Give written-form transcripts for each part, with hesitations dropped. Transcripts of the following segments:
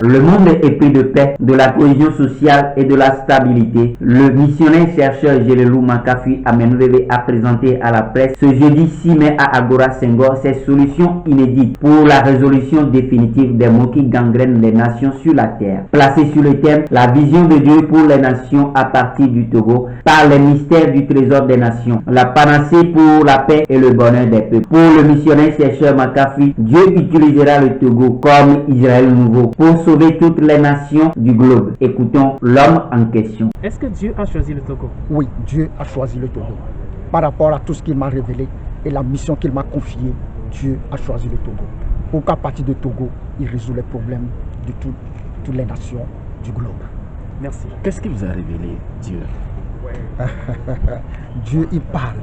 Le monde est épris de paix, de la cohésion sociale et de la stabilité. Le missionnaire-chercheur Jelelou Makafi Amenoveve a présenté à la presse ce jeudi 6 mai à Agora Senghor ses solutions inédites pour la résolution définitive des maux qui gangrènent les nations sur la terre. Placé sur le thème La vision de Dieu pour les nations à partir du Togo par les mystères du trésor des nations, la panacée pour la paix et le bonheur des peuples. Pour le missionnaire-chercheur Makafi, Dieu utilisera le Togo comme Israël nouveau pour sauver toutes les nations du globe. Écoutons l'homme en question. Est-ce que Dieu a choisi le Togo? Oui, Dieu a choisi le Togo. Par rapport à tout ce qu'il m'a révélé et la mission qu'il m'a confiée, Dieu a choisi le Togo. Pour qu'à partir de Togo, il résout les problèmes de toutes les nations du globe. Merci. Qu'est-ce qui vous a révélé, Dieu? Dieu, il parle.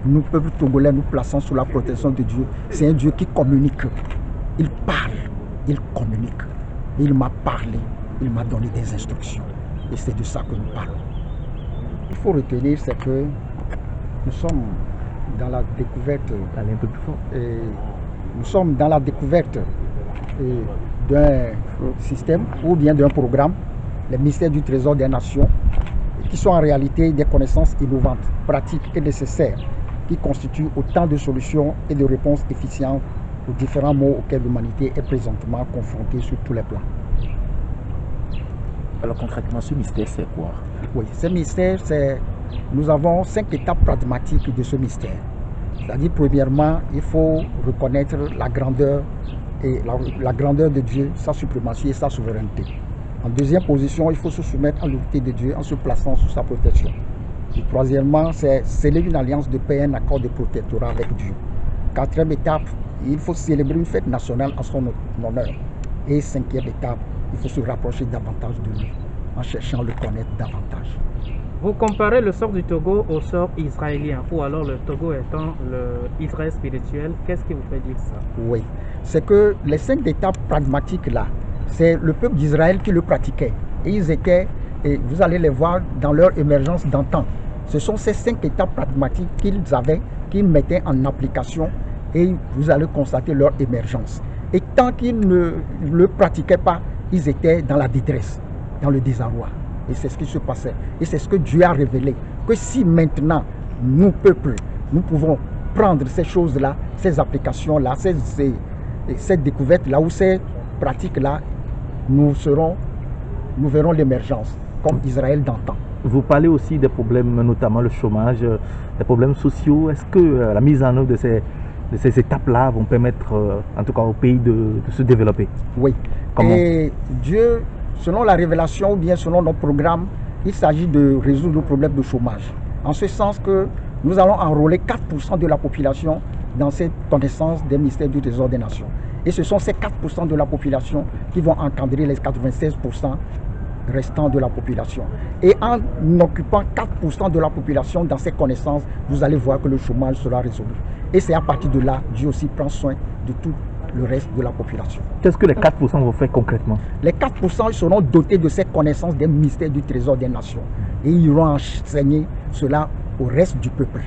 Nous, peuple togolais, nous plaçons sous la protection de Dieu. C'est un Dieu qui communique. Il parle, il communique. Il m'a parlé, il m'a donné des instructions. Et c'est de ça que nous parlons. Il faut retenir, c'est que nous sommes dans la découverte. Allez un peu plus fort. Nous sommes dans la découverte d'un système ou bien d'un programme, les mystères du trésor des nations, qui sont en réalité des connaissances innovantes, pratiques et nécessaires, qui constituent autant de solutions et de réponses efficientes aux différents maux auxquels l'humanité est présentement confrontée sur tous les plans. Alors concrètement, ce mystère, c'est quoi? Oui, ce mystère, nous avons 5 étapes pragmatiques de ce mystère. C'est-à-dire, premièrement, il faut reconnaître la grandeur la grandeur de Dieu, sa suprématie et sa souveraineté. En deuxième position, il faut se soumettre à l'autorité de Dieu en se plaçant sous sa protection. Et troisièmement, c'est sceller une alliance de paix, un accord de protectorat avec Dieu. Quatrième étape, il faut célébrer une fête nationale en son honneur. Et cinquième étape, il faut se rapprocher davantage de lui en cherchant à le connaître davantage. Vous comparez le sort du Togo au sort israélien, ou alors le Togo étant l'Israël spirituel. Qu'est-ce qui vous fait dire ça? Oui, c'est que les 5 étapes pragmatiques là, c'est le peuple d'Israël qui le pratiquait. Et ils étaient, et vous allez les voir dans leur émergence d'antan. Ce sont ces 5 étapes pragmatiques qu'ils avaient, qu'ils mettaient en application, et vous allez constater leur émergence. Et tant qu'ils ne le pratiquaient pas, ils étaient dans la détresse, dans le désarroi. Et c'est ce qui se passait. Et c'est ce que Dieu a révélé. Que si maintenant, nous, peuple, nous pouvons prendre ces choses-là, ces applications-là, ces découvertes-là ou ces pratiques-là, nous verrons l'émergence, comme Israël d'antan. Vous parlez aussi des problèmes, notamment le chômage, des problèmes sociaux. Est-ce que la mise en œuvre de ces étapes-là vont permettre, en tout cas au pays, de se développer? Oui. Comment? Et Dieu, selon la révélation ou bien selon notre programme, il s'agit de résoudre le problème de chômage. En ce sens que nous allons enrôler 4% de la population dans cette connaissance des mystères du trésor des nations. Et ce sont ces 4% de la population qui vont encadrer les 96% restants de la population. Et en occupant 4% de la population dans ces connaissances, vous allez voir que le chômage sera résolu. Et c'est à partir de là, Dieu aussi prend soin de tout le reste de la population. Qu'est-ce que les 4% vont faire concrètement? Les 4% seront dotés de cette connaissance des mystères du trésor des nations. Et ils iront enseigner cela au reste du peuple.